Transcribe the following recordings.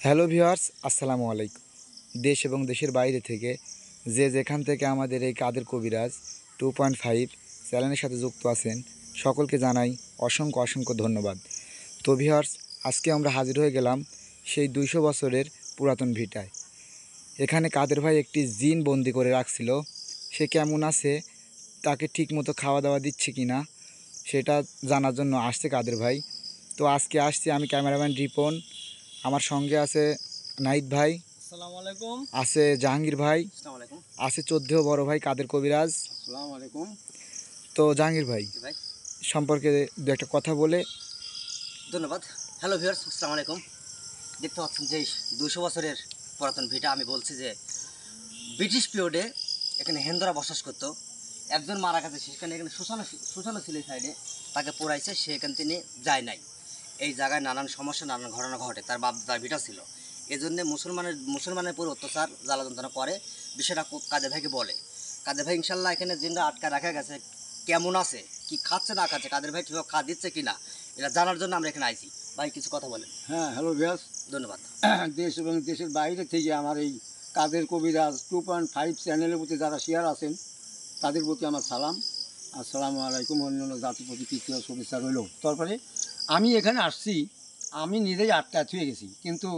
Hello viewers, আসসালামু আলাইকুম। দেশ এবং দেশের বাইরে থেকে যে যেখান থেকে আমাদের এই কাদের কবিরাজ 2.5 চ্যানেলের সাথে যুক্ত আছেন সকলকে জানাই অসংখ্য অসংখ্য ধন্যবাদ। তো ভিউয়ার্স, আজকে আমরা হাজির হয়ে গেলাম সেই 200 বছরের পুরাতন ভিটায়। এখানে কাদের ভাই একটি জিন বন্দি করে রাখছিল। সে কেমন আছে, তাকে ঠিকমতো খাওয়া দাওয়া দিচ্ছে কি না সেটা জানার জন্য আসছে কাদের ভাই। তো আজকে আসছি আমি, ক্যামেরাম্যান রিপন, আমার সঙ্গে আছে নাহিদ ভাই, আসসালামু আলাইকুম। আছে জাহাঙ্গীর ভাই, আসসালামু আলাইকুম। আছে 14 বড় ভাই কাদের কবিরাজ। আসসালামু আলাইকুম। তো জাহাঙ্গীর ভাই ভাই সম্পর্কে দু একটা কথা বলে। ধন্যবাদ। হ্যালো ভিউয়ার্স, আসসালামু আলাইকুম। দেখতে পাচ্ছেন যে 200 বছরের পুরাতন ভিটা। আমি বলছি যে ব্রিটিশ পিরিয়ডে এখানে হিন্দুরা বসবাস করতো। একজন মারা গেছে, সেখানে এখানে শ্মশানও ছিল এই সাইডে, তাকে পোড়াইছে, সে এখান থেকে যায় নাই। এই জায়গায় নানান সমস্যা, নানান ঘটনা ঘটে। তার বাপ তার ভিটা ছিল, এজন্য মুসলমানের পুরো অত্যাচার জ্বালা যন্ত্রণা করে। বিষয়টা কাদের ভাইকে বলে। কাদের ভাই ইনশাল্লাহ এখানে জিনরা আটকা রাখা গেছে, কেমন আছে, কি খাচ্ছে না খাচ্ছে, কাদের ভাই ঠিকভাবে খাওয়া দিচ্ছে কিনা, এটা জানার জন্য আমরা এখানে আইছি। ভাই কিছু কথা বলেন। হ্যাঁ, হ্যালো ভিউয়ার্স। ধন্যবাদ। দেশ এবং দেশের বাইরে থেকে আমার এই কাদের কবিরাজ 2.5 চ্যানেলের প্রতি যারা শেয়ার আছেন তাদের প্রতি আমার সালাম। আসসালামু আলাইকুম। অন্যান্য জাতির প্রতি তৃতীয় শুভেচ্ছা রইল। তারপরে আমি এখানে আসছি, আমি নিজেই আটকায় থুয়ে গেছি, কিন্তু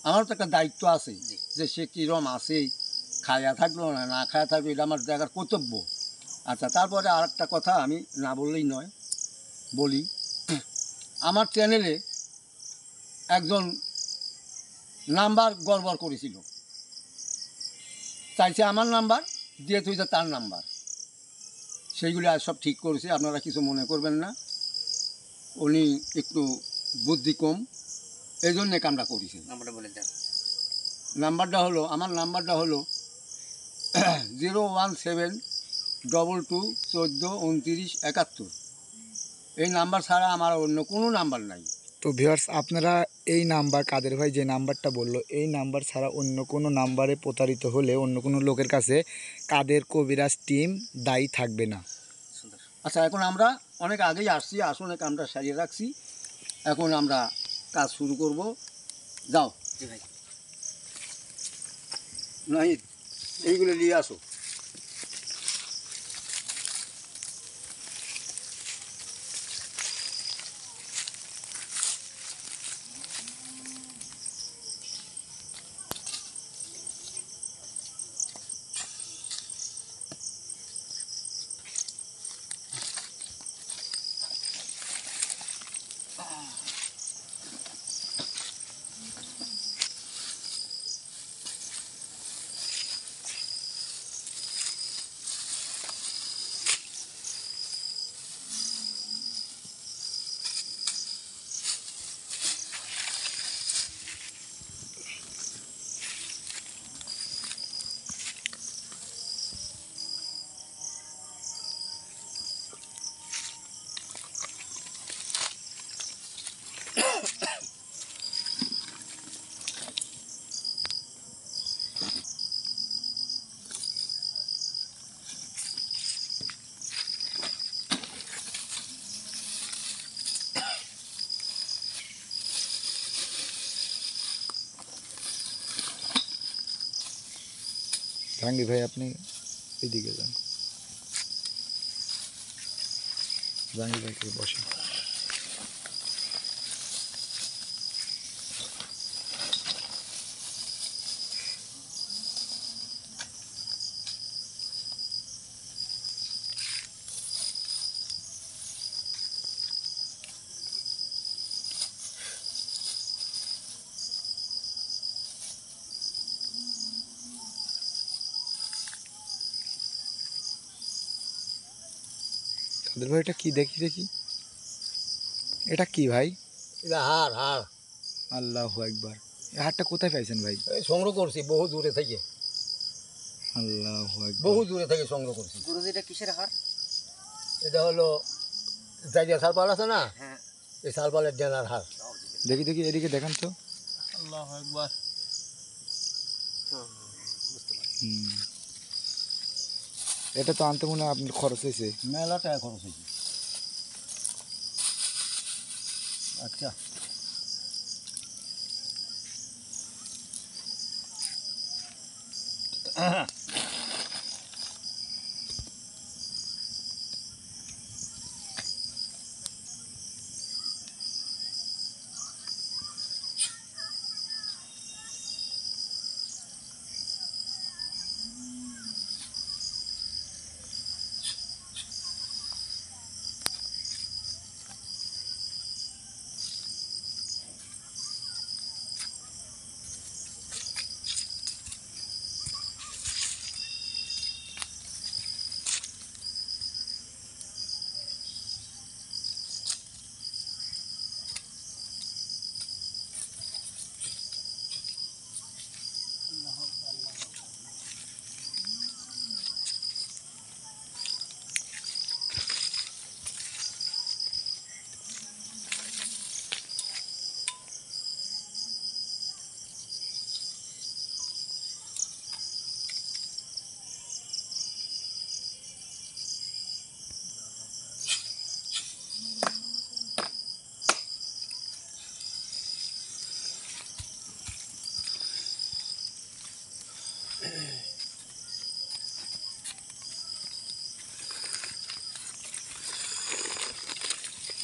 আমার তো একটা দায়িত্ব আছে যে সে কীরম আছে, খায়া থাকলো না না খায়া থাকলো, এটা আমার দেখার কর্তব্য। আচ্ছা, তারপরে আর একটা কথা আমি না বললেই নয়, বলি। আমার চ্যানেলে একজন নাম্বার গড়বড় করেছিল, চাইছে আমার নাম্বার দিয়ে তুই তার নাম্বার, সেইগুলি আজ সব ঠিক করেছে, আপনারা কিছু মনে করবেন না। উনি একটু বুদ্ধি কম, এই জন্যে কামটা করেছে। নাম্বারটা বলে দেন। আমার নাম্বারটা হলো 01722142971। এই নাম্বার ছাড়া আমার অন্য কোনো নাম্বার নাই। তো ভিউয়ার্স, আপনারা এই নাম্বার, কাদের ভাই যে নাম্বারটা বললো, এই নাম্বার ছাড়া অন্য কোনো নাম্বারে প্রতারিত হলে অন্য কোনো লোকের কাছে কাদের কবিরাজ টিম দায়ী থাকবে না। সুন্দর। আচ্ছা, এখন আমরা অনেক আগেই আসছি, আসলে কামটা সারিয়ে রাখছি, এখন আমরা কাজ শুরু করব। যাও জি ভাই। নাহিদ, এইগুলো নিয়ে আসো। জাহাঙ্গীর ভাই আপনি এইদিকে যান, জাহাঙ্গীর ভাইকে বসে। কাদের ভাই এটা কি দেখি দেখি, এটা কি ভাই? এটা হার হার আল্লাহু আকবার। এই হারটা কোথায় পাইছেন ভাই? সংগ্রহ করছি বহু দূরে থেকে, আল্লাহু আকবার। বহু দূরে থেকে সংগ্রহ করছি। গুরুজি এটা কিসের হার? এটা হলো জায়গা সালপাল আছে না, হ্যাঁ। এই সালপালের ডেনার হার। দেখি দেখি, এদিকে দেখান তো। আল্লাহু আকবার। হুম, এটা তো আনতে মনে হয় আপনার খরচ হয়েছে। মেলা টাকা খরচ হয়েছে। আচ্ছা,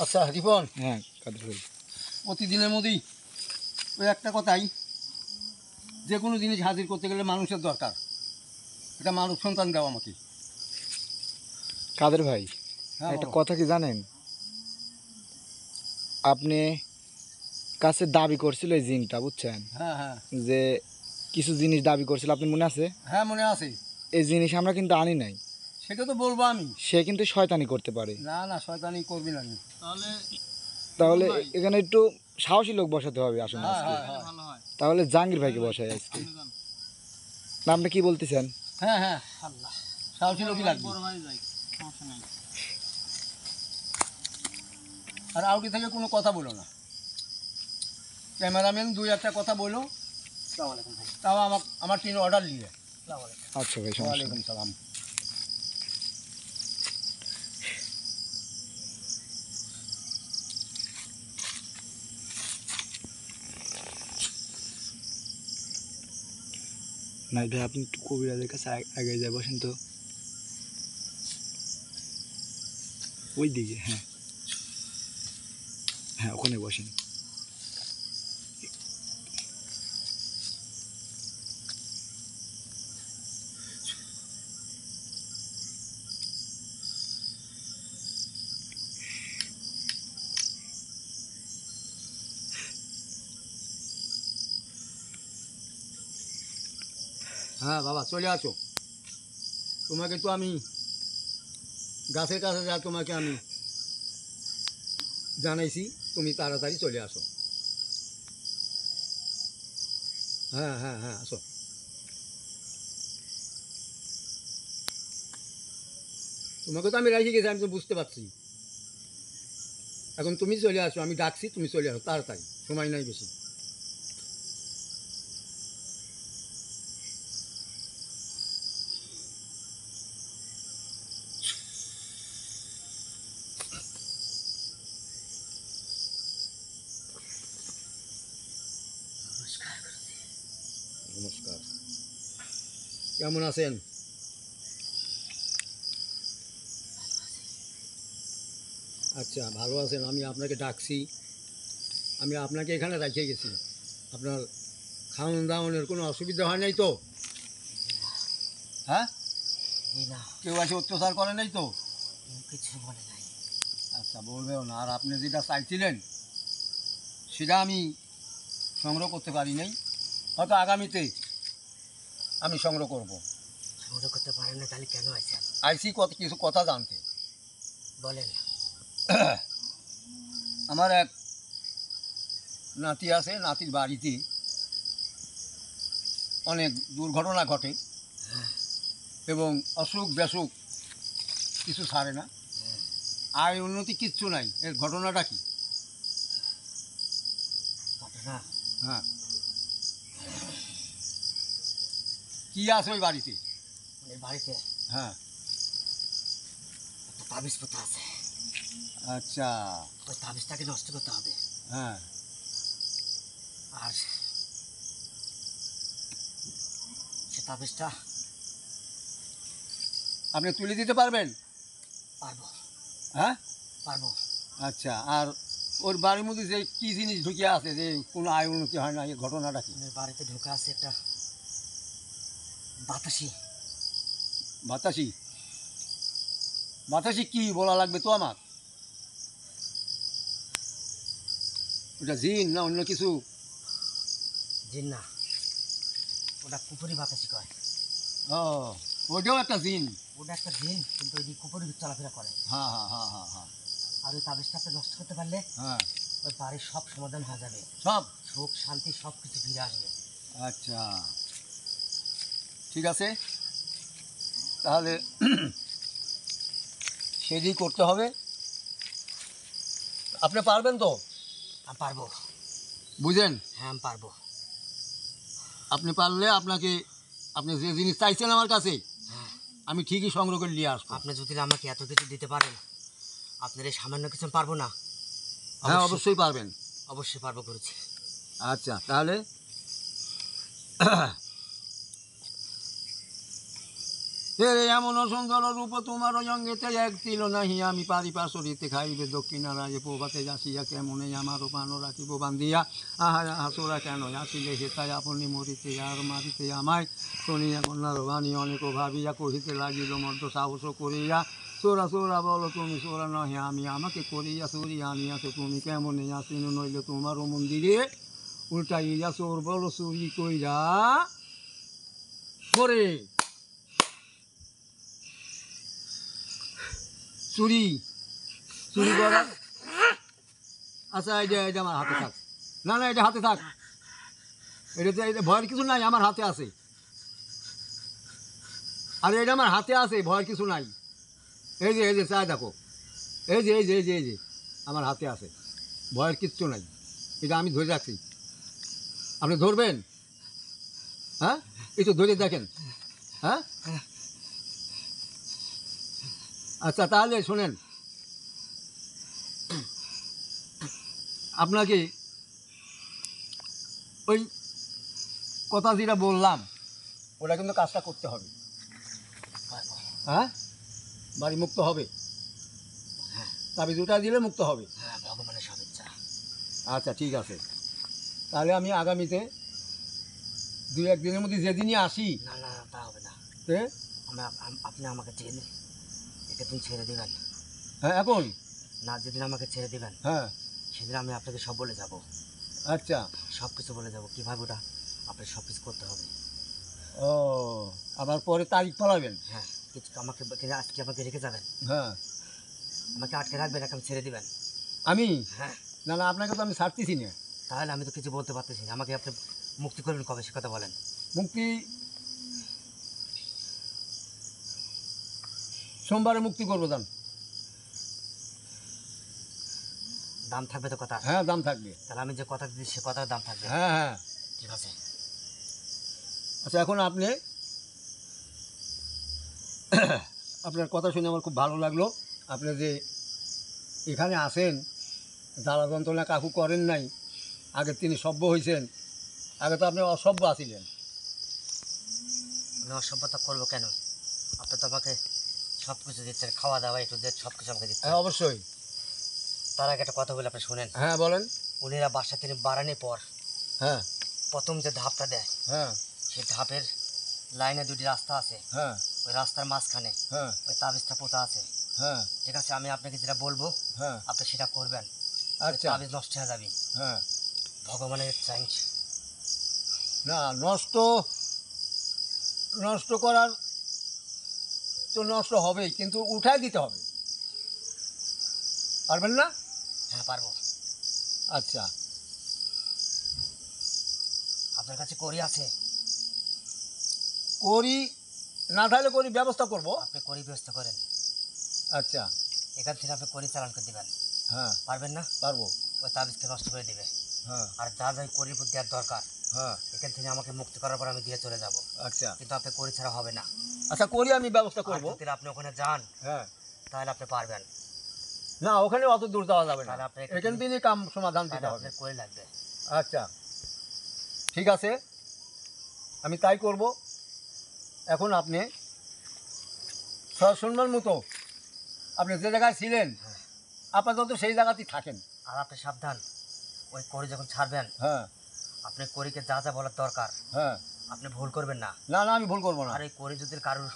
আচ্ছা রিপন, হ্যাঁ কাদের ভাই, প্রতিদিনের মধ্যেই ওই একটা কথাই, যে কোনো জিনিস হাজির করতে গেলে মানুষের দরকার। এটা মানুষ সন্তান দাও আমাকে। কাদের ভাই হ্যাঁ একটা বলো। কথা কি জানেন, আপনি কাছে দাবি করছিল এই জিনটা, বুঝছেন, হ্যাঁ হ্যাঁ যে কিছু জিনিস দাবি করছিল, আপনি মনে আছে? হ্যাঁ মনে আছে। এই জিনিস আমরা কিন্তু আনি নাই। সেটা তো বলবো আমি। সে কিন্তু শয়তানি করতে পারে। না না, শয়তানি করবি না। তাহলে এখানে একটু সাহসী লোক বসাতে হবে আসলে হ্যাঁ আজকে। হ্যাঁ হ্যাঁ তাহলে জাহাঙ্গীর ভাইকে বসাই আজকে। না আপনি কি বলতেছেন? হ্যাঁ হ্যাঁ, সাহসী লোকই লাগবে। আর আউটি থেকে কোনো কথা বলো না। ক্যামেরাম্যান দুই একটা কথা বলো, আসসালামু আলাইকুম ভাই। তাও আমার টিন অর্ডার নিয়ে। আসসালামু আলাইকুম। আচ্ছা ভাই, সমস্যা ওয়ালাইকুম নেই। সালাম। না ভাই, আপনি একটু কবিরাজের কাছে আগে যায় বসেন তো, ওই দিকে। হ্যাঁ হ্যাঁ, ওখানে বসেন। হ্যাঁ বাবা, চলে আসো। তোমাকে তো আমি গাছের কাছে যা তোমাকে আমি জানাইছি, তুমি তাড়াতাড়ি চলে আসো। হ্যাঁ হ্যাঁ হ্যাঁ, আসো। তোমাকে তো আমি রেখে গেছি, আমি তো বুঝতে পারছি। এখন তুমি চলে আসো, আমি ডাকছি, তুমি চলে আসো তাড়াতাড়ি, সময় নাই বেশি। নমস্কার, কেমন আছেন? আচ্ছা, ভালো আছেন। আমি আপনাকে ডাকছি, আমি আপনাকে এখানে রেখে গেছি। আপনার খাওয়ান দাওয়ানের কোনো অসুবিধা হয় নাই তো? হ্যাঁ, এই না, কেউ এসে অত্যাচার করে নাই তো? কেউ কিছু বলে নাই। আচ্ছা, বলবেও না। আর আপনি যেটা চাইছিলেন সেটা আমি সংগ্রহ করতে পারি নাই, হয়তো আগামীতে আমি সংগ্রহ করব। সংগ্রহ করতে পারেন না, তাহলে কেন আছেন আইসি কিছু কথা জানতে। বলেন। আমার এক নাতি আছে, নাতির বাড়িতে অনেক দুর্ঘটনা ঘটে এবং অসুখ বেসুখ কিছু ছাড়ে না, আয় উন্নতি কিচ্ছু নাই। এর ঘটনাটা কি? ঘটনা হ্যাঁ, কি আছে ওই বাড়িতে? এই বাড়িতে হ্যাঁ, একটা তাবিজ পোতা আছে। আচ্ছা, ওই তাবিজটাকে নষ্ট করতে হবে। হ্যাঁ, আর সে তাবিজটা আপনি তুলে দিতে পারবেন? পারবো, হ্যাঁ, পারবো। আচ্ছা। আর ওর বাড়ির মধ্যে যে কী জিনিস ঢুকে আছে, যে কোনো আয় উন্নতি হয় না, এই ঘটনাটা কি? ওনার বাড়িতে ঢোকা আছে একটা বাতাসি। বাতাসি? বাতাসি কি বলা লাগবে তো আমার? ওটা জিন না অন্য কিছু? জিন না, ওটা কুপুরি বাতাসি কয়। ও, ওটাও একটা জিন। ওটা একটা জিন, কিন্তু ওই কুপুরি চলাফেরা করে। হ্যাঁ হ্যাঁ হ্যাঁ হ্যাঁ হ্যাঁ আর ওই তাবিজটা আপনি নষ্ট করতে পারলে হ্যাঁ। ওই বাড়ির সব সমাধান হয়ে যাবে, সব? সুখ শান্তি সব কিছু ফিরে আসবে। আচ্ছা, ঠিক আছে, তাহলে সেটাই করতে হবে। আপনি পারবেন তো? আমি পারবো। বুঝেন? হ্যাঁ, আমি পারবো। আপনি পারলে আপনাকে, আপনি যে জিনিস চাইছেন আমার কাছে, হ্যাঁ, আমি ঠিকই সংগ্রহ করে নিয়ে আসবো। আপনি যদি আমাকে এত কিছু দিতে পারেন, আপনার এই সামান্য কিছু আমি পারবো না? হ্যাঁ, অবশ্যই পারবেন। অবশ্যই পারবো করেছি। আচ্ছা, তাহলে এমন সুন্দর রূপ তোমার অঙ্গেতে এক ছিল নাহি, আমি পারিপার্শ্বরিতে খাইবে দক্ষিণারায় প্রভাতে যাসিয়া, কেমনে আমারও পান রাখিব বান্ধিয়া, আহারা হাসোরা কেন আসিলে হেতায় আপনি মরিতে আর মারিতে আমায়, শুনিয়া কন্যার বাণী অনেক ভাবিয়া কহিতে লাগিল মধ্য সাহস করিয়া, চোরা চোরা বলো তুমি, চোরা নহে আমি, আমাকে করিয়া চুরিয়া আনিয়াছো তুমি, কেমনে আসিন নইলে তোমারও মন্দিরে, উল্টাইয়া চোর বলো চুরি কইরা করে। চুরি চুরি করা? আচ্ছা, এটা আমার হাতে থাক। না না, এটা হাতে থাক। এটা ভয়ের কিছু নাই, আমার হাতে আছে। আরে এটা আমার হাতে আছে, ভয়ের কিছু নাই। এই যে চাই দেখো, এই যে আমার হাতে আছে, ভয়ের কিচ্ছু নাই। এটা আমি ধরে রাখছি, আপনি ধরবেন? হ্যাঁ, একটু ধরে দেখেন। হ্যাঁ, আচ্ছা, তাহলে শোনেন, আপনাকে ওই কথা যেটা বললাম ওটা কিন্তু কাজটা করতে হবে। পারবো। হ্যাঁ, বাড়ি মুক্ত হবে, তাবিজ ওটা দিলে মুক্ত হবে। হ্যাঁ, ভগবানের সব ইচ্ছা। আচ্ছা, ঠিক আছে, তাহলে আমি আগামীতে 2-1 দিনের মধ্যে যেদিনই আসি। না না, তা হবে না। তে আপনি আমাকে চেনে একদিন ছেড়ে দিবেন। হ্যাঁ, এখন না, যেদিন আমাকে ছেড়ে দিবেন হ্যাঁ, সেদিন আমি আপনাকে সব বলে যাব। আচ্ছা। সব কিছু বলে যাব, কীভাবে ওটা আপনার সব কিছু করতে হবে। ও, আবার পরে তারিখ পালাবেন? হ্যাঁ, কিছু আমাকে আজকে আমাকে রেখে যাবেন, হ্যাঁ, আমাকে আটকে রাখবেন, আমি ছেড়ে দিবেন। আমি? হ্যাঁ। না না, আপনাকে তো আমি ছাড়তেছি না। তাহলে আমি তো কিছু বলতে পারতেছি না, আমাকে আপনি মুক্তি করবেন কবে সে কথা বলেন। মুক্তি সোমবারে মুক্তি করবো, দাম। দাম থাকবে তো কথা? হ্যাঁ, দাম থাকবে। তাহলে আমি যে কথা দিচ্ছি সে কথার দাম থাকবে? হ্যাঁ হ্যাঁ। ঠিক আছে। আচ্ছা, এখন আপনি আপনার কথা শুনে আমার খুব ভালো লাগলো। আপনি যে এখানে আসেন, জ্বালা যন্ত্রণা কাকু করেন নাই, আগে তিনি সভ্য হয়েছেন, আগে তো আপনি অসভ্য আছিলেন। আমি অসভ্যতা করবো কেন? আপনি তো আমাকে সব কিছু দিচ্ছেন, খাওয়া দাওয়া একটু যে সব কিছু আমাকে দিচ্ছেন। হ্যাঁ, অবশ্যই। তার আগে একটা কথা বলে আপনি শোনেন। হ্যাঁ, বলেন। উনিরা বাসা তিনি বাড়ানোর পর হ্যাঁ প্রথম যে ধাপটা দেয়, হ্যাঁ সেই ধাপের লাইনে দুটি রাস্তা আছে, হ্যাঁ ওই রাস্তার মাঝখানে হ্যাঁ ওই তাবিজটা পোতা আছে। হ্যাঁ ঠিক আছে, আমি আপনাকে যেটা বলবো হ্যাঁ। আপনি সেটা করবেন। আচ্ছা। তাবিজ নষ্ট হয়ে যাবে, হ্যাঁ। ভগবানের চাইজ। না, নষ্ট নষ্ট করার তো নষ্ট হবেই, কিন্তু উঠাই দিতে হবে, পারবেন না? হ্যাঁ, পারবো। আচ্ছা, আপনার কাছে করি আছে? করি না থাকলে করি ব্যবস্থা করব। আপনি করি ব্যবস্থা করেন। আচ্ছা। এখান থেকে আপনি করি চালান করে দেবেন। হ্যাঁ, পারবেন না? পারবো। ওই তাবিজকে নষ্ট করে দেবে। হ্যাঁ আর যা যাই করি দেওয়ার দরকার হ্যাঁ। এখান থেকে আমাকে মুক্তি করার পর আমি দিয়ে চলে যাব। আচ্ছা কিন্তু আপনি করি ছাড়া হবে না। আচ্ছা, করি আমি ব্যবস্থা আর করব। যদি আপনি ওখানে যান হ্যাঁ। তাহলে আপনি পারবেন না, ওখানে অত দূর যাওয়া যাবে না, তাহলে আপনি এখান থেকেই কাম সমাধান দিতে তাহলে হবে। আপনার করি লাগবে। আচ্ছা, ঠিক আছে, আমি তাই করব। এখন আপনি শুনবার মতো আপনি যে জায়গায় ছিলেন আপাতত সেই জায়গাতেই থাকেন। আর আপনি সাবধান, ওই করি যখন ছাড়বেন হ্যাঁ আপনি করিকে যা যা বলার দরকার হ্যাঁ, আপনি ভুল করবেন না। না না আমি ভুল করবো না। আর এই করি যদি কারোর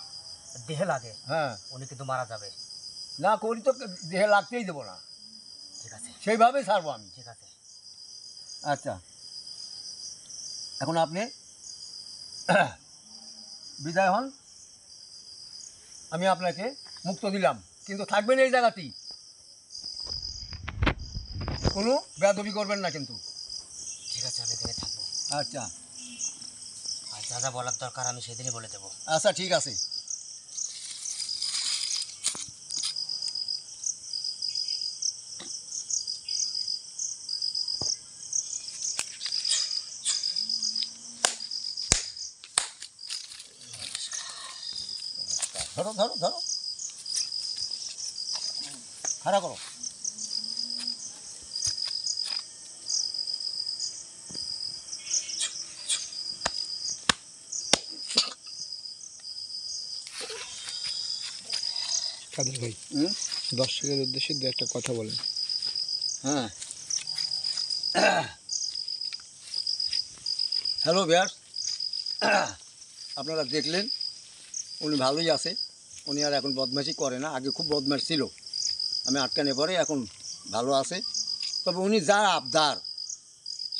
দেহে লাগে হ্যাঁ, উনি কিন্তু মারা যাবে। না করি তো দেহে লাগতেই দেবো না, ঠিক আছে সেইভাবেই ছাড়বো আমি। ঠিক আছে। আচ্ছা, এখন আপনি বিদায় হন, আমি আপনাকে মুক্ত দিলাম, কিন্তু থাকবেন এই জায়গাতেই, কোনো বেয়াদবি করবেন না কিন্তু। ঠিক আছে, আমি এখানে থাকবো। আচ্ছা আর যা যা বলার দরকার আমি সেদিনই বলে দেবো। আচ্ছা ঠিক আছে। ধরো ধরো ধরো, খাড়া করো। কাদের ভাই, দর্শকের উদ্দেশ্যে দু একটা কথা বলেন। হ্যাঁ, হ্যালো ভিউয়ার্স, আপনারা দেখলেন উনি ভালোই আছে, উনি আর এখন বদমাশি করে না, আগে খুব বদমাশ ছিল, আমি আটকানে পরে এখন ভালো আছে। তবে উনি যা আবদার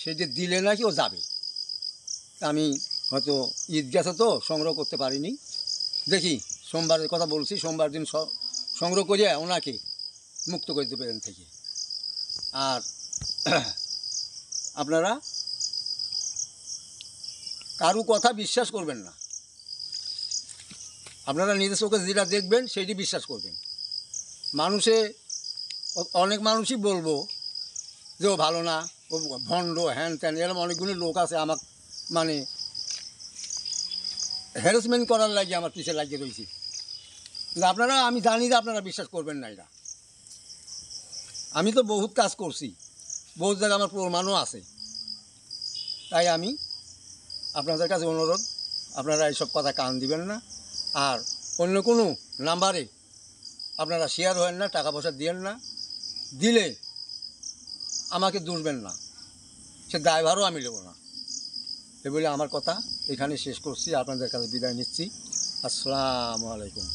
সেটি দিলে নাকি ও যাবে, আমি হয়তো ঈদ গেছে তো সংগ্রহ করতে পারিনি, দেখি সোমবারের কথা বলছি, সোমবার দিন সংগ্রহ করিয়া ওনাকে মুক্ত করে দেবেন থেকে। আর আপনারা কারু কথা বিশ্বাস করবেন না, আপনারা নিজের চোখে যেটা দেখবেন সেইটি বিশ্বাস করবেন। অনেক মানুষই বলবো যে ও ভালো না, ও ভণ্ড, হ্যান ত্যান, এরকম অনেকগুলো লোক আছে আমার মানে হ্যারাসমেন্ট করার লাগে আমার পিছে লাগিয়ে রয়েছে, কিন্তু আপনারা, আমি জানি যে আপনারা বিশ্বাস করবেন না। এটা আমি তো বহুত কাজ করছি, বহুত জায়গায় আমার প্রমাণও আছে, তাই আমি আপনাদের কাছে অনুরোধ, আপনারা এইসব কথা কান দিবেন না, আর অন্য কোনো নাম্বারে আপনারা শেয়ার হবেন না, টাকা পয়সা দিয়েন না, দিলে আমাকে দুষবেন না, সে দায়ভারও আমি নেব না। এ বলে আমার কথা এখানে শেষ করছি, আপনাদের কাছে বিদায় নিচ্ছি। আসসালামু আলাইকুম।